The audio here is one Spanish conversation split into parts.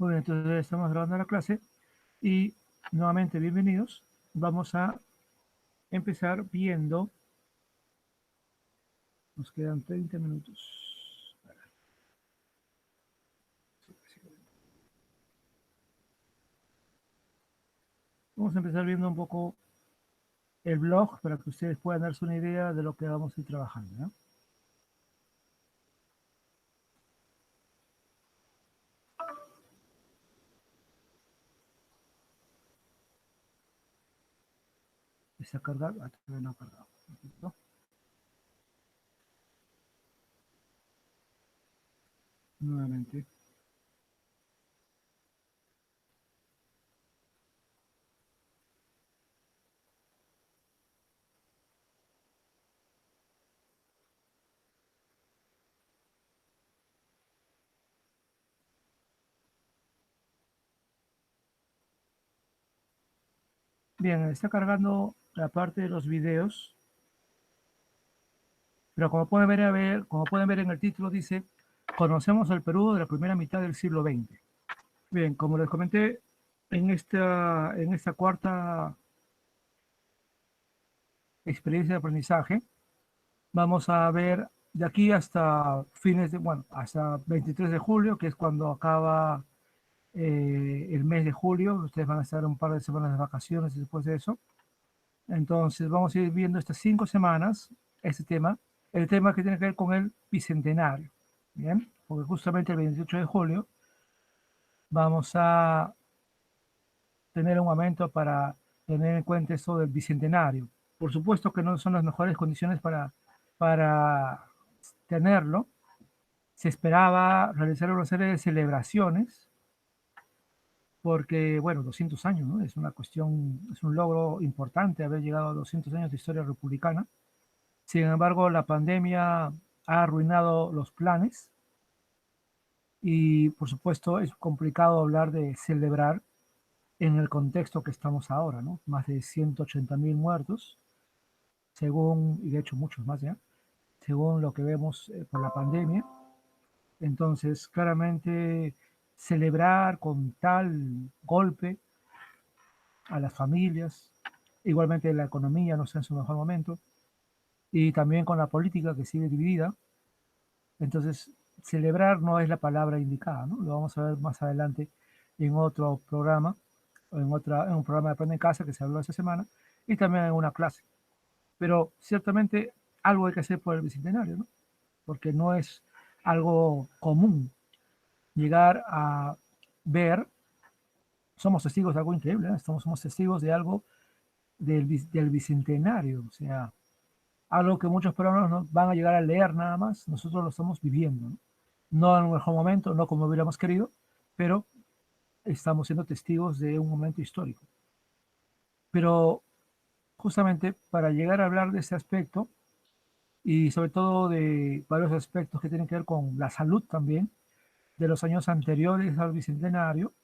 Muy bien, entonces estamos grabando la clase y nuevamente bienvenidos. Vamos a empezar viendo, nos quedan 30 minutos. Vamos a empezar viendo un poco el blog para que ustedes puedan darse una idea de lo que vamos a ir trabajando, ¿no? ¿Está cargado? Todavía no ha cargado. ¿No? Nuevamente. Bien, está cargando la parte de los videos, pero como pueden ver en el título dice, conocemos el Perú de la primera mitad del siglo XX. Bien, como les comenté, en esta cuarta experiencia de aprendizaje, vamos a ver de aquí hasta bueno, hasta 23 de julio, que es cuando acaba el mes de julio. Ustedes van a estar un par de semanas de vacaciones después de eso. Entonces, vamos a ir viendo estas 5 semanas este tema, el tema que tiene que ver con el bicentenario. Bien, porque justamente el 28 de julio vamos a tener un momento para tener en cuenta esto del bicentenario. Por supuesto que no son las mejores condiciones para tenerlo. Se esperaba realizar una serie de celebraciones porque, bueno, 200 años, ¿no? Es una cuestión, es un logro importante haber llegado a 200 años de historia republicana. Sin embargo, la pandemia ha arruinado los planes y, por supuesto, es complicado hablar de celebrar en el contexto que estamos ahora, ¿no? Más de 180.000 muertos, según, y de hecho muchos más ya, según lo que vemos por la pandemia. Entonces, claramente, celebrar con tal golpe a las familias, igualmente la economía no está en su mejor momento, y también con la política que sigue dividida. Entonces, celebrar no es la palabra indicada, ¿no? Lo vamos a ver más adelante en otro programa, en un programa de Aprende en Casa que se habló esta semana, y también en una clase. Pero ciertamente algo hay que hacer por el bicentenario, ¿no? Porque no es algo común llegar a ver, somos testigos de algo increíble, ¿eh? Somos testigos de algo del bicentenario, o sea, algo que muchos peruanos no van a llegar a leer nada más, nosotros lo estamos viviendo, ¿no? No en un mejor momento, no como hubiéramos querido, pero estamos siendo testigos de un momento histórico. Pero justamente para llegar a hablar de ese aspecto, y sobre todo de varios aspectos que tienen que ver con la salud también, de los años anteriores al bicentenario,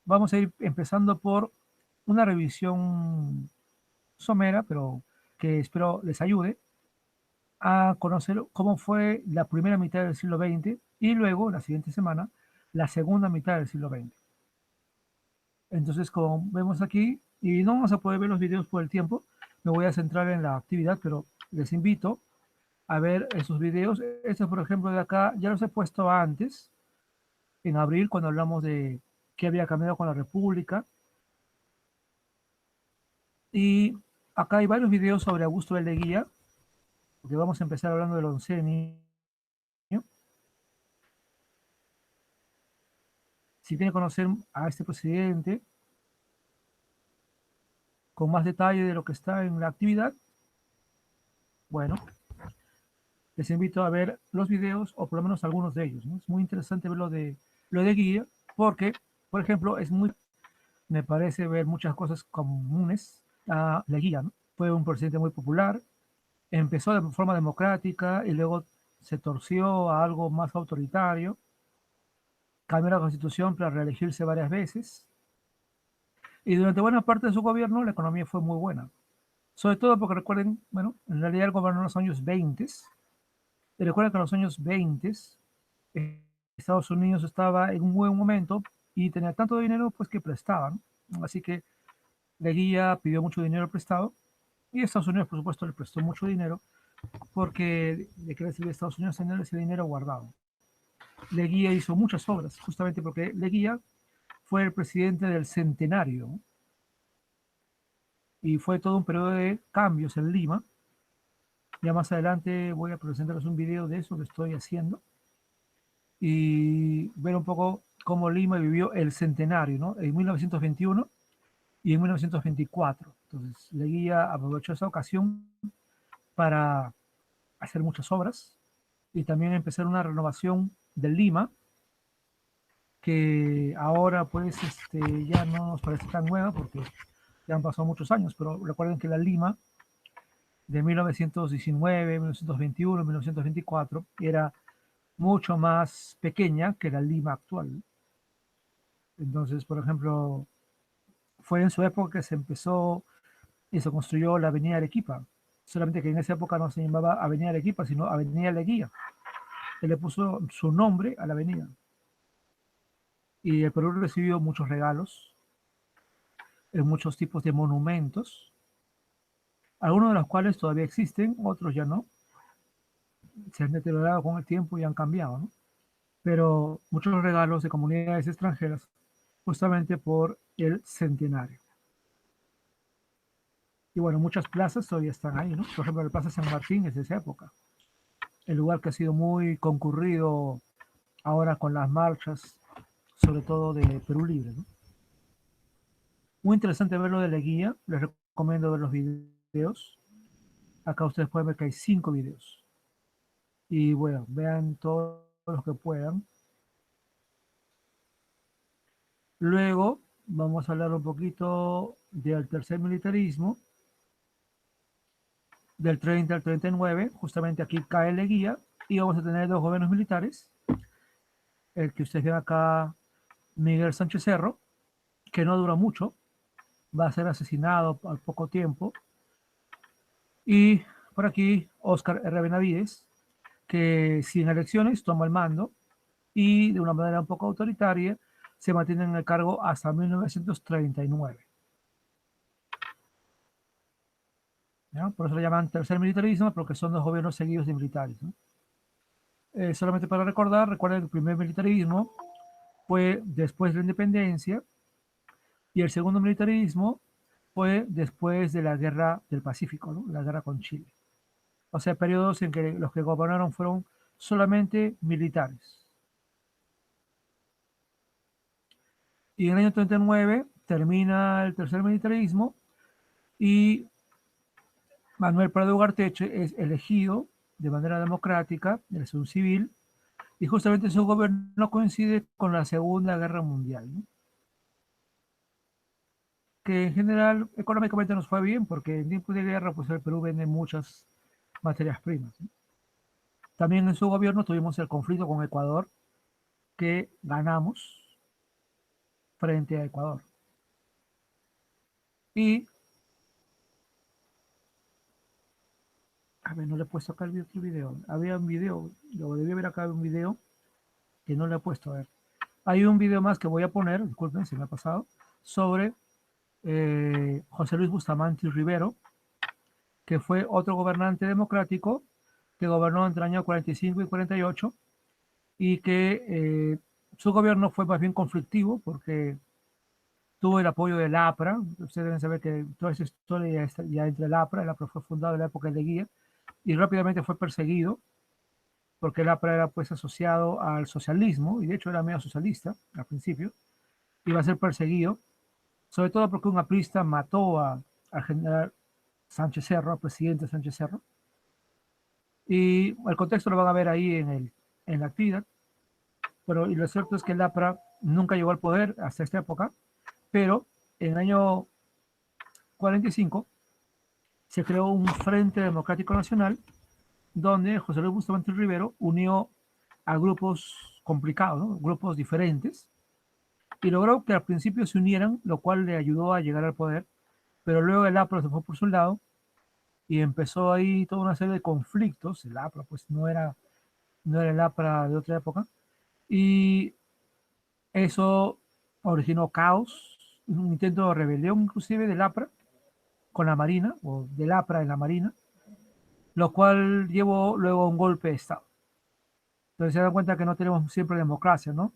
vamos a ir empezando por una revisión somera, pero que espero les ayude a conocer cómo fue la primera mitad del siglo XX y luego, la siguiente semana, la segunda mitad del siglo XX. Entonces, como vemos aquí, y no vamos a poder ver los videos por el tiempo, me voy a centrar en la actividad, pero les invito a ver esos videos. Este, por ejemplo, de acá, ya los he puesto antes, en abril, cuando hablamos de qué había cambiado con la República. Y acá hay varios videos sobre Augusto de Leguía, porque vamos a empezar hablando del oncenio. Si tiene que conocer a este presidente con más detalle de lo que está en la actividad, bueno, les invito a ver los videos o por lo menos algunos de ellos, ¿no? Es muy interesante ver lo de Guía porque, por ejemplo, me parece ver muchas cosas comunes a Leguía, ¿no? Fue un presidente muy popular, empezó de forma democrática y luego se torció a algo más autoritario, cambió la constitución para reelegirse varias veces y durante buena parte de su gobierno la economía fue muy buena. Sobre todo porque recuerden, bueno, en realidad él gobernó en los años 20 y recuerden que en los años 20 Estados Unidos estaba en un buen momento y tenía tanto dinero pues que prestaban. Así que Leguía pidió mucho dinero prestado y Estados Unidos, por supuesto, le prestó mucho dinero porque de qué le servía a Estados Unidos tener ese dinero guardado. Leguía hizo muchas obras, justamente porque Leguía fue el presidente del centenario y fue todo un periodo de cambios en Lima. Ya más adelante voy a presentarles un video de eso que estoy haciendo y ver un poco cómo Lima vivió el centenario, ¿no? En 1921 y en 1924. Entonces, Leguía aprovechó esa ocasión para hacer muchas obras y también empezar una renovación de Lima que ahora pues ya no nos parece tan nueva porque ya han pasado muchos años, pero recuerden que la Lima de 1919, 1921, 1924 era mucho más pequeña que la Lima actual. Entonces, por ejemplo, fue en su época que se empezó y se construyó la Avenida Arequipa. Solamente que en esa época no se llamaba Avenida Arequipa, sino Avenida Leguía. Él le puso su nombre a la avenida. Y el Perú recibió muchos regalos, muchos tipos de monumentos, algunos de los cuales todavía existen, otros ya no. Se han deteriorado con el tiempo y han cambiado, ¿no? Pero muchos regalos de comunidades extranjeras justamente por el centenario. Y bueno, muchas plazas todavía están ahí, ¿no? Por ejemplo, la Plaza San Martín es de esa época. El lugar que ha sido muy concurrido ahora con las marchas, sobre todo de Perú Libre, ¿no? Muy interesante verlo de Leguía, les recomiendo ver los videos. Acá ustedes pueden ver que hay 5 videos. Y bueno, vean todos los que puedan. Luego vamos a hablar un poquito del tercer militarismo, del 30 al 39. Justamente aquí cae Leguía y vamos a tener 2 gobiernos militares. El que ustedes ven acá, Miguel Sánchez Cerro, que no dura mucho, va a ser asesinado al poco tiempo. Y por aquí, Óscar R. Benavides, que sin elecciones toma el mando y de una manera un poco autoritaria se mantiene en el cargo hasta 1939. ¿Ya? Por eso le llaman tercer militarismo, porque son 2 gobiernos seguidos de militares, ¿no? Solamente para recordar, recuerden que el primer militarismo fue después de la independencia y el segundo militarismo fue después de la guerra del Pacífico, ¿no? La guerra con Chile. O sea, periodos en que los que gobernaron fueron solamente militares. Y en el año 39 termina el tercer militarismo y Manuel Prado Ugarteche es elegido de manera democrática, es un civil, y justamente su gobierno coincide con la Segunda Guerra Mundial, ¿no? Que en general económicamente nos fue bien porque en tiempos de guerra pues el Perú vende muchas materias primas, ¿no? También en su gobierno tuvimos el conflicto con Ecuador que ganamos frente a Ecuador. Y, a ver, no le he puesto acá el otro video. Había un video, lo debí ver acá un video que no le he puesto. A ver, hay un video más que voy a poner, disculpen, se me ha pasado, sobre José Luis Bustamante Rivero, que fue otro gobernante democrático que gobernó entre el año 45 y 48 y que su gobierno fue más bien conflictivo porque tuvo el apoyo del APRA. Ustedes deben saber que toda esa historia ya, está, ya entre el APRA fue fundado en la época de Leguía y rápidamente fue perseguido porque el APRA era pues asociado al socialismo y de hecho era medio socialista al principio, iba a ser perseguido, sobre todo porque un aprista mató al general Sánchez Cerro, al presidente Sánchez Cerro, y el contexto lo van a ver ahí en la actividad, pero y lo cierto es que el APRA nunca llegó al poder hasta esta época, pero en el año 45 se creó un Frente Democrático Nacional donde José Luis Bustamante Rivero unió a grupos complicados, ¿no? Grupos diferentes, y logró que al principio se unieran, lo cual le ayudó a llegar al poder, pero luego el APRA se fue por su lado y empezó ahí toda una serie de conflictos. El APRA pues no era el APRA de otra época, Y eso originó caos, un intento de rebelión inclusive del APRA con la Marina, o del APRA en la Marina, lo cual llevó luego a un golpe de Estado. Entonces se dan cuenta que no tenemos siempre democracia, ¿no?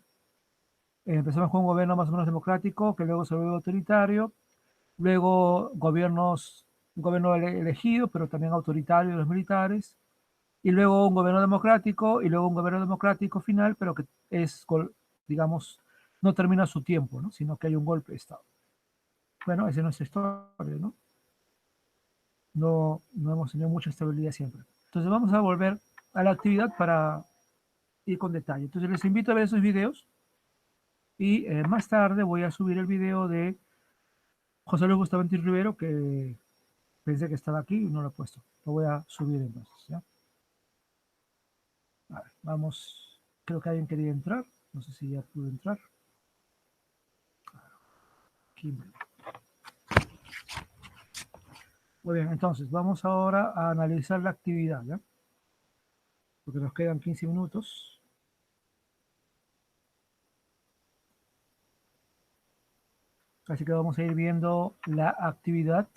Empezamos con un gobierno más o menos democrático, que luego se volvió autoritario, luego un gobierno elegido, pero también autoritario de los militares, y luego un gobierno democrático, y luego un gobierno democrático final, pero que es, digamos, no termina su tiempo, ¿no? Sino que hay un golpe de Estado. Bueno, esa es nuestra historia, ¿no? No hemos tenido mucha estabilidad siempre. Entonces vamos a volver a la actividad para ir con detalle. Entonces les invito a ver esos videos y más tarde voy a subir el video de José Luis Bustamante Rivero, que pensé que estaba aquí y no lo he puesto. Lo voy a subir entonces, ¿ya? A ver, vamos. Creo que alguien quería entrar. No sé si ya pudo entrar. Kimberly. Muy bien, entonces vamos ahora a analizar la actividad, ¿ya? Porque nos quedan 15 minutos. Así que vamos a ir viendo la actividad.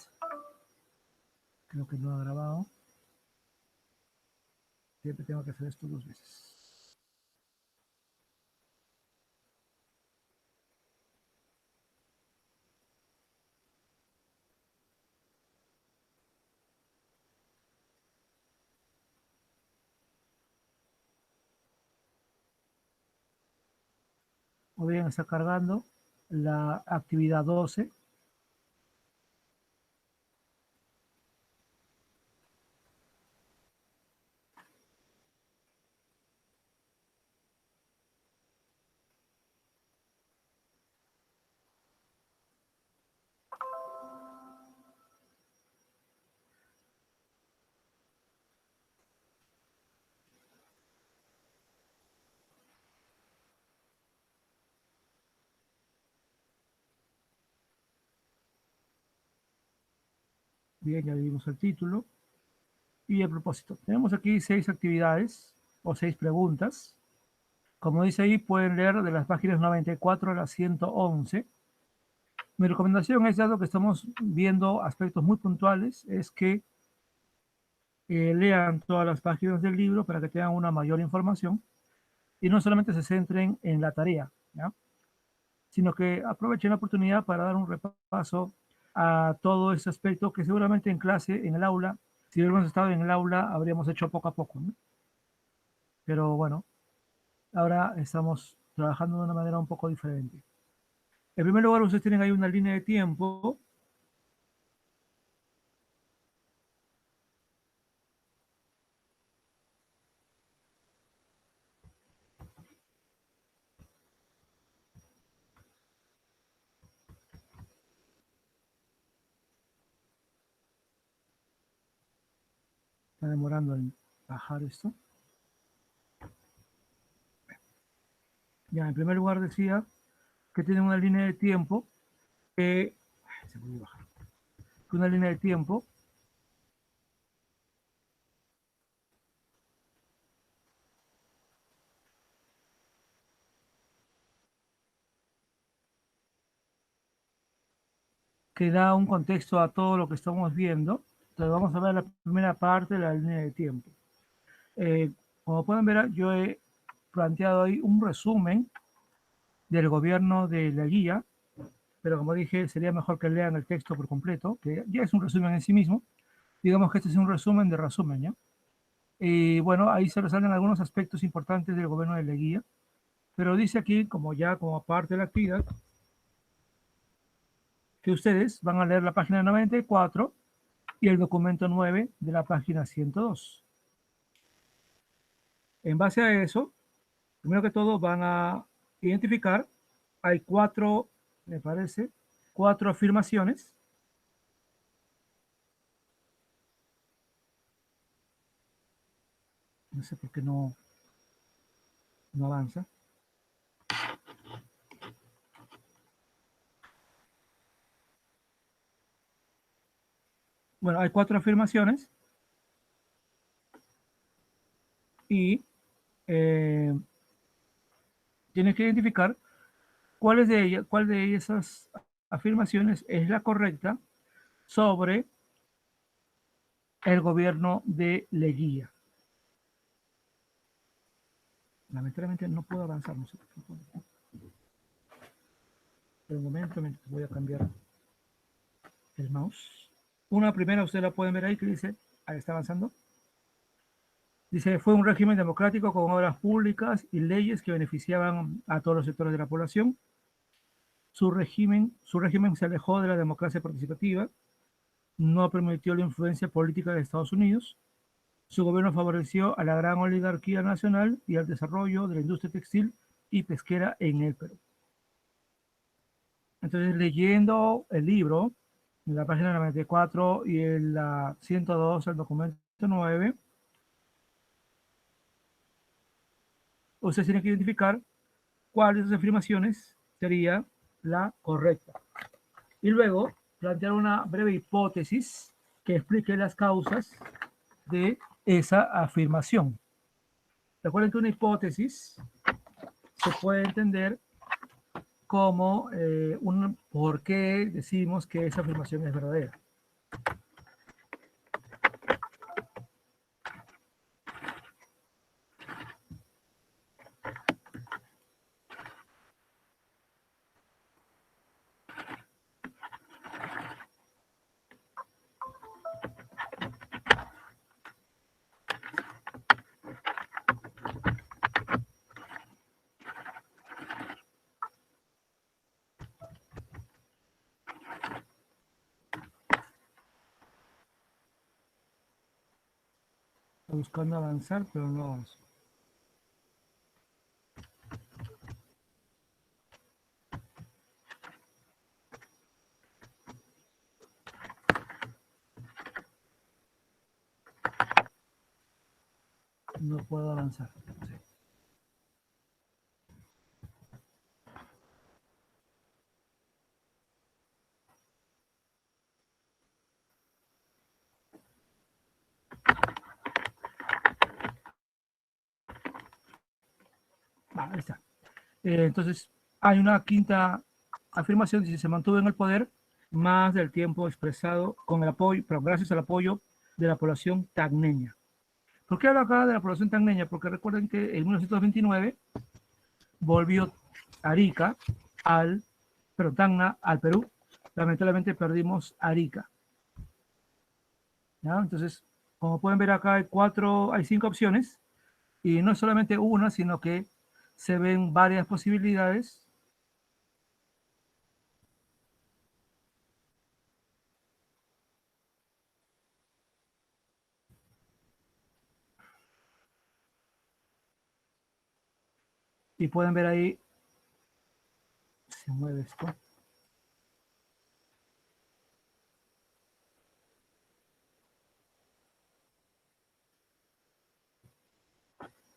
Creo que no ha grabado. Siempre tengo que hacer esto dos veces. Muy bien, está cargando la actividad 12. Bien, ya vimos el título. Y a propósito, tenemos aquí 6 actividades o 6 preguntas. Como dice ahí, pueden leer de las páginas 94 a las 111. Mi recomendación es, dado que estamos viendo aspectos muy puntuales, es que lean todas las páginas del libro para que tengan una mayor información y no solamente se centren en la tarea, ¿ya? Sino que aprovechen la oportunidad para dar un repaso a todo ese aspecto que seguramente en clase, en el aula, si hubiéramos estado en el aula, habríamos hecho poco a poco, ¿no? Pero bueno, ahora estamos trabajando de una manera un poco diferente. En primer lugar, ustedes tienen ahí una línea de tiempo. Está demorando en bajar esto. Ya, en primer lugar decía que tienen una línea de tiempo que, se puede bajar, una línea de tiempo que da un contexto a todo lo que estamos viendo. Entonces vamos a ver la primera parte de la línea de tiempo. Eh, Como pueden ver, yo he planteado ahí un resumen del gobierno de la guía, pero como dije, sería mejor que lean el texto por completo, que ya es un resumen en sí mismo. Digamos que este es un resumen de resumen, ¿ya? Y bueno, ahí se resaltan algunos aspectos importantes del gobierno de la guía, pero dice aquí, como parte de la actividad, que ustedes van a leer la página 94 y el documento 9 de la página 102. En base a eso, primero que todo van a identificar, hay cuatro, me parece, cuatro afirmaciones. No sé por qué no avanza. Bueno, hay cuatro afirmaciones y eh, Tienes que identificar cuál de esas afirmaciones es la correcta sobre el gobierno de Leguía. Lamentablemente no puedo avanzar, no sé por qué. Por un momento, voy a cambiar el mouse. Una primera, ustedes la pueden ver ahí, que dice, ahí está avanzando. Dice, fue un régimen democrático con obras públicas y leyes que beneficiaban a todos los sectores de la población. Su régimen se alejó de la democracia participativa, no permitió la influencia política de Estados Unidos. Su gobierno favoreció a la gran oligarquía nacional y al desarrollo de la industria textil y pesquera en el Perú. Entonces, leyendo el libro, en la página 94 y en la 102, el documento 9, usted tiene que identificar cuál de esas afirmaciones sería la correcta. Y luego plantear una breve hipótesis que explique las causas de esa afirmación. Recuerden que una hipótesis se puede entender como un por qué decimos que esa afirmación es verdadera. Estoy buscando avanzar, pero no avanzo. No puedo avanzar. Sí. Ahí está. Entonces, hay una quinta afirmación, dice, se mantuvo en el poder más del tiempo expresado con el apoyo, pero gracias al apoyo de la población tacneña. ¿Por qué hablo acá de la población tacneña? Porque recuerden que en 1929 volvió Arica Tacna al Perú. Lamentablemente perdimos Arica. ¿Ya? Entonces, como pueden ver acá hay 5 opciones y no es solamente una, sino que se ven varias posibilidades. Y pueden ver ahí, se mueve esto.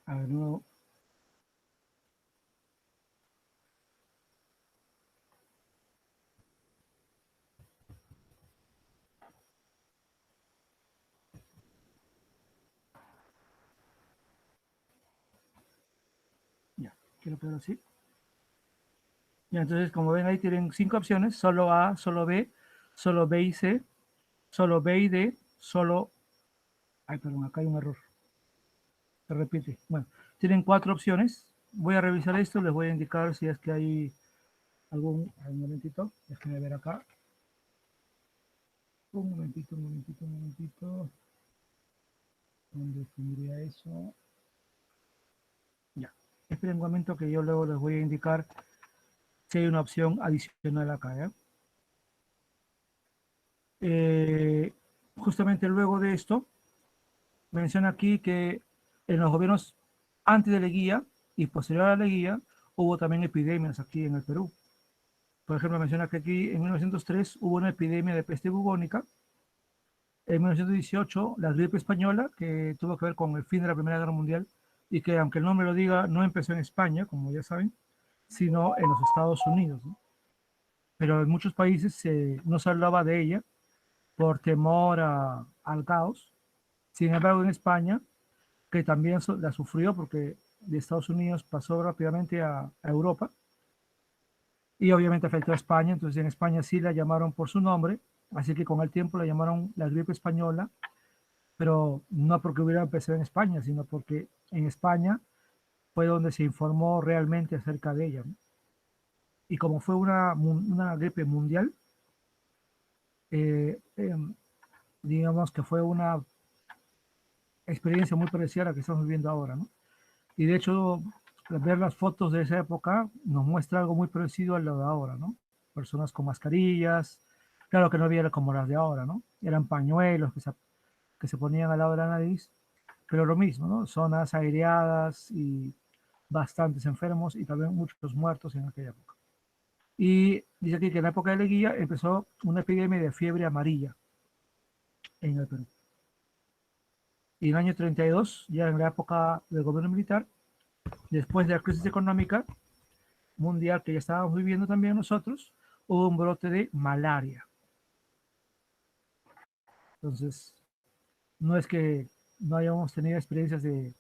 A ver, nuevo. Ya, quiero poner así. Ya, entonces, como ven ahí, tienen 5 opciones, solo A, solo B y C, solo B y D, solo... Ay, perdón, acá hay un error. Se repite. Bueno, tienen 4 opciones. Voy a revisar esto, les voy a indicar si es que hay algún... Un momentito, déjenme ver acá. Un momentito. ¿Dónde tendría eso? Ya. Esperen un momento que yo luego les voy a indicar si hay una opción adicional acá. ¿Ya? Justamente luego de esto, menciona aquí que en los gobiernos antes de Leguía y posterior a la Leguía hubo también epidemias aquí en el Perú. Por ejemplo, menciona que aquí en 1903 hubo una epidemia de peste bubónica. En 1918, la gripe española, que tuvo que ver con el fin de la Primera Guerra Mundial y que, aunque el nombre lo diga, no empezó en España, como ya saben, sino en los Estados Unidos, ¿no? Pero en muchos países no se hablaba de ella por temor al caos. Sin embargo, en España, que también la sufrió porque de Estados Unidos pasó rápidamente a Europa y obviamente afectó a España. Entonces en España sí la llamaron por su nombre, así que con el tiempo la llamaron la gripe española, pero no porque hubiera empezado en España, sino porque en España fue donde se informó realmente acerca de ella, ¿no? Y como fue una gripe mundial, eh, eh, digamos que fue una experiencia muy parecida a la que estamos viviendo ahora, ¿no? Y de hecho, ver las fotos de esa época nos muestra algo muy parecido a lo de ahora, ¿no? Personas con mascarillas, claro que no había como las de ahora, ¿no? Eran pañuelos que se ponían al lado de la nariz, pero lo mismo, ¿no? Zonas aireadas y bastantes enfermos y también muchos muertos en aquella época. Y dice aquí que en la época de Leguía empezó una epidemia de fiebre amarilla en el Perú. Y en el año 32, ya en la época del gobierno militar, después de la crisis económica mundial que ya estábamos viviendo también nosotros, hubo un brote de malaria. Entonces, no es que no hayamos tenido experiencias de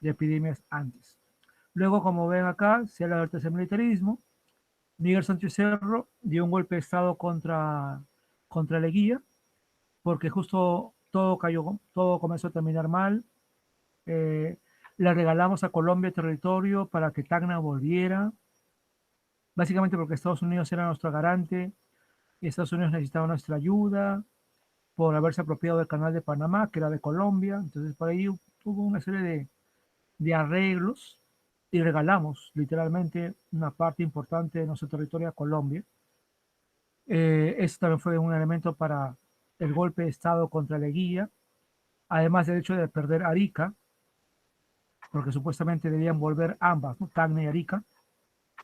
epidemias antes. Luego, como ven acá, se habla del tercer militarismo. Miguel Sánchez Cerro dio un golpe de Estado contra Leguía, porque justo todo cayó, todo comenzó a terminar mal. Eh, le regalamos a Colombia territorio para que Tacna volviera, básicamente porque Estados Unidos era nuestro garante y Estados Unidos necesitaba nuestra ayuda por haberse apropiado del canal de Panamá, que era de Colombia. Entonces, por ahí hubo una serie de arreglos y regalamos literalmente una parte importante de nuestro territorio a Colombia. Esto también fue un elemento para el golpe de Estado contra Leguía, además del hecho de perder Arica, porque supuestamente debían volver ambas, ¿no? Tacna y Arica,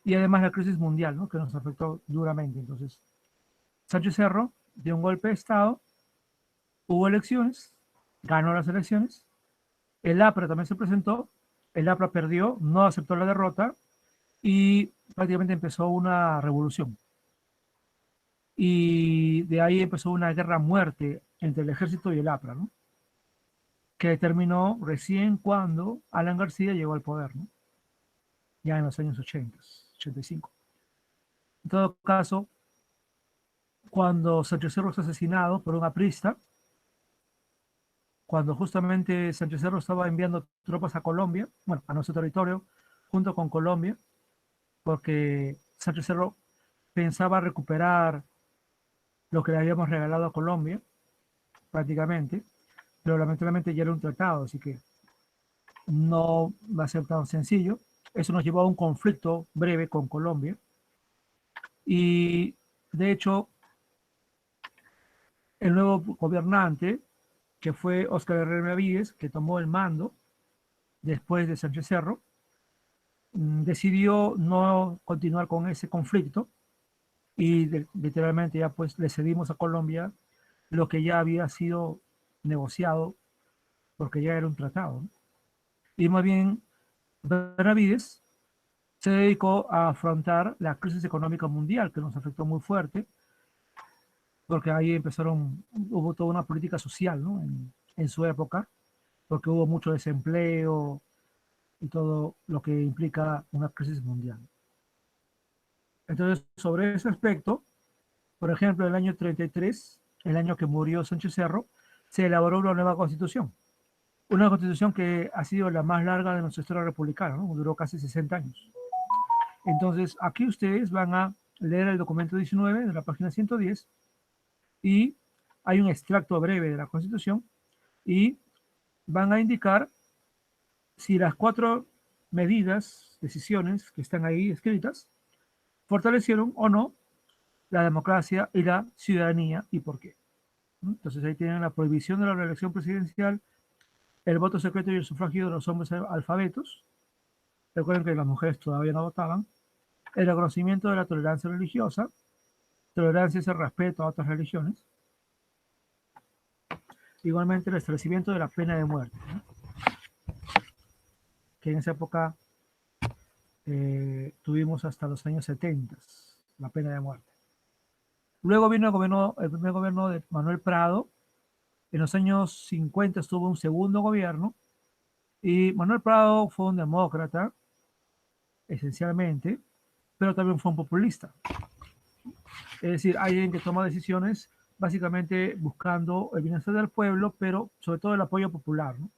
y además la crisis mundial, ¿no? Que nos afectó duramente. Entonces, Sánchez Cerro dio un golpe de Estado, hubo elecciones, ganó las elecciones, el APRA también se presentó, el APRA perdió, no aceptó la derrota y prácticamente empezó una revolución. Y de ahí empezó una guerra a muerte entre el ejército y el APRA, ¿no? Que terminó recién cuando Alan García llegó al poder, ¿no? Ya en los años 80, 85. En todo caso, cuando Sánchez Cerro es asesinado por un aprista, cuando justamente Sánchez Cerro estaba enviando tropas a Colombia, bueno, a nuestro territorio, junto con Colombia, porque Sánchez Cerro pensaba recuperar lo que le habíamos regalado a Colombia, prácticamente, pero lamentablemente ya era un tratado, así que no va a ser tan sencillo. Eso nos llevó a un conflicto breve con Colombia y, de hecho, el nuevo gobernante, que fue Óscar Herrera Benavides, que tomó el mando después de Sánchez Cerro, decidió no continuar con ese conflicto y literalmente ya pues le cedimos a Colombia lo que ya había sido negociado porque ya era un tratado, ¿no? Y más bien Benavides se dedicó a afrontar la crisis económica mundial que nos afectó muy fuerte, porque ahí hubo toda una política social, ¿no? En su época, porque hubo mucho desempleo y todo lo que implica una crisis mundial. Entonces, sobre ese aspecto, por ejemplo, en el año 33, el año que murió Sánchez Cerro, se elaboró una nueva constitución. Una constitución que ha sido la más larga de nuestra historia republicana, ¿no? Duró casi 60 años. Entonces, aquí ustedes van a leer el documento 19 de la página 110 y hay un extracto breve de la constitución y van a indicar si las 4 medidas, decisiones que están ahí escritas, fortalecieron o no la democracia y la ciudadanía y por qué. Entonces ahí tienen la prohibición de la reelección presidencial, el voto secreto y el sufragio de los hombres alfabetos. Recuerden que las mujeres todavía no votaban. El reconocimiento de la tolerancia religiosa. Tolerancia es el respeto a otras religiones. Igualmente el establecimiento de la pena de muerte, ¿no? Que en esa época tuvimos hasta los años 70, la pena de muerte. Luego vino el primer gobierno de Manuel Prado. En los años 50 estuvo un segundo gobierno Y Manuel Prado fue un demócrata, esencialmente, pero también fue un populista. Es decir, alguien que toma decisiones básicamente buscando el bienestar del pueblo, pero sobre todo el apoyo popular, ¿no?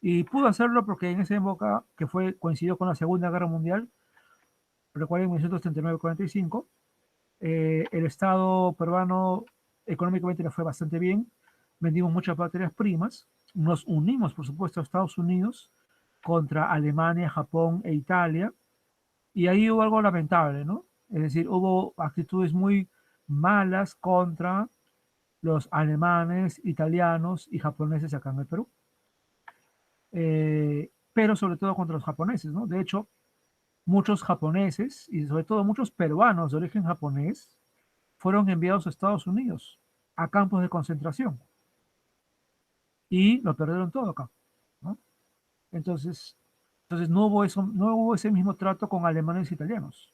Y pudo hacerlo porque en esa época, que coincidió con la Segunda Guerra Mundial, recuerden, en 1939-45, el Estado peruano económicamente le fue bastante bien, vendimos muchas materias primas, nos unimos, por supuesto, a Estados Unidos contra Alemania, Japón e Italia, y ahí hubo algo lamentable, ¿no? Es decir, hubo actitudes muy malas contra los alemanes, italianos y japoneses acá en el Perú, pero sobre todo contra los japoneses, ¿no? De hecho, muchos japoneses y sobre todo muchos peruanos de origen japonés fueron enviados a Estados Unidos, a campos de concentración, y lo perdieron todo acá, ¿no? Entonces, no hubo eso, no hubo ese mismo trato con alemanes e italianos.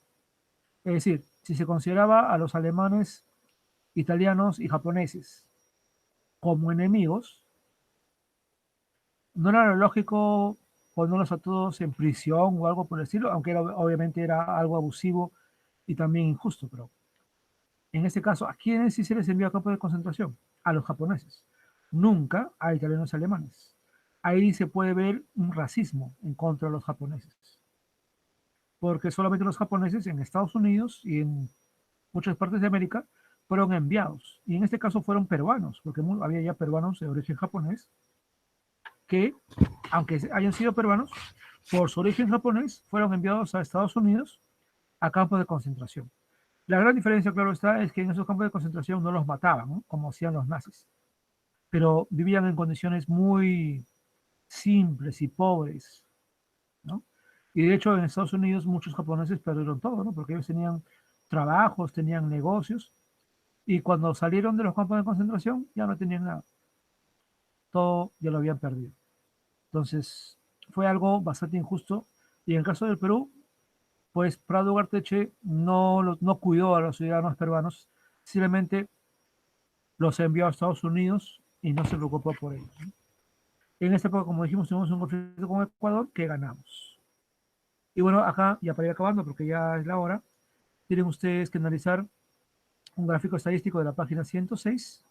Es decir, si se consideraba a los alemanes, italianos y japoneses como enemigos, no era lo lógico ponerlos a todos en prisión o algo por el estilo, aunque obviamente era algo abusivo y también injusto, pero en este caso, ¿a quiénes sí se les envió a campos de concentración? A los japoneses, nunca a italianos y alemanes. Ahí se puede ver un racismo en contra de los japoneses, porque solamente los japoneses en Estados Unidos y en muchas partes de América fueron enviados, y en este caso fueron peruanos, porque había ya peruanos de origen japonés que, aunque hayan sido peruanos, por su origen japonés, fueron enviados a Estados Unidos a campos de concentración. La gran diferencia, claro está, es que en esos campos de concentración no los mataban, ¿no? Como hacían los nazis, pero vivían en condiciones muy simples y pobres, ¿no? Y de hecho en Estados Unidos muchos japoneses perdieron todo, ¿no? Porque ellos tenían trabajos, tenían negocios, y cuando salieron de los campos de concentración ya no tenían nada, todo ya lo habían perdido. Entonces fue algo bastante injusto, y en el caso del Perú, pues Prado Ugarteche no cuidó a los ciudadanos peruanos, simplemente los envió a Estados Unidos y no se preocupó por ellos, ¿no? En esta época, como dijimos, tuvimos un conflicto con Ecuador que ganamos. Y bueno, acá, ya para ir acabando, porque ya es la hora, tienen ustedes que analizar un gráfico estadístico de la página 106,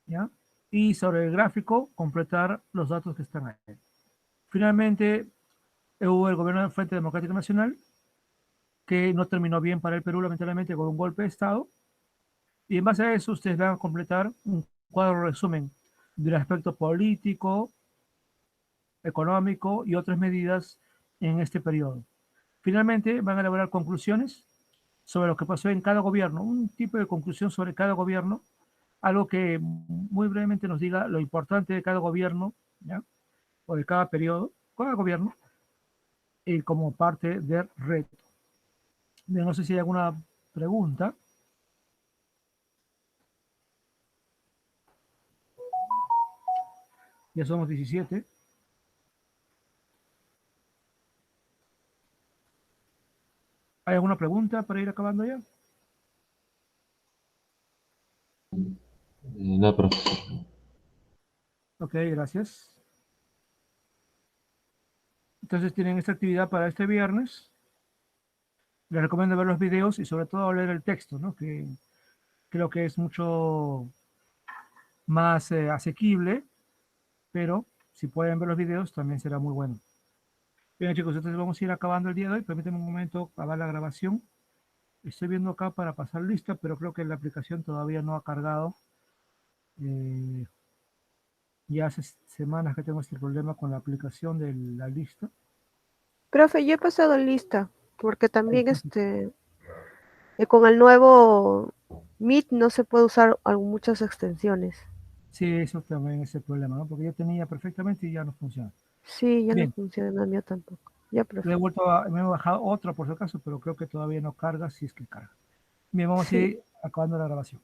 ¿ya? Y sobre el gráfico, completar los datos que están ahí. Finalmente, hubo el gobierno del Frente Democrático Nacional, que no terminó bien para el Perú, lamentablemente, con un golpe de Estado. Y en base a eso, ustedes van a completar un cuadro resumen del aspecto político, económico y otras medidas en este periodo. Finalmente, van a elaborar conclusiones sobre lo que pasó en cada gobierno, un tipo de conclusión sobre cada gobierno, algo que muy brevemente nos diga lo importante de cada gobierno, ¿ya? O de cada periodo, cada gobierno, y como parte del reto. No sé si hay alguna pregunta. Ya somos 17. ¿Hay alguna pregunta para ir acabando ya? No, profesor. Ok, gracias. Entonces tienen esta actividad para este viernes. Les recomiendo ver los videos y sobre todo leer el texto, ¿no? Que creo que es mucho más asequible, pero si pueden ver los videos también será muy bueno. Bien, chicos, entonces vamos a ir acabando el día de hoy. Permítanme un momento acabar la grabación. Estoy viendo acá para pasar lista, pero creo que la aplicación todavía no ha cargado. Eh, ya hace semanas que tengo este problema con la aplicación de la lista. Profe, yo he pasado lista, porque Ahí también está. con el nuevo Meet no se puede usar muchas extensiones. Sí, eso también es el problema, ¿no? Porque yo tenía perfectamente y ya no funciona. Sí, ya no Bien, funciona el mío tampoco. Ya, profe. me he bajado otra por si acaso, pero creo que todavía no carga, si es que carga. Bien, vamos a Sí. ir acabando la grabación.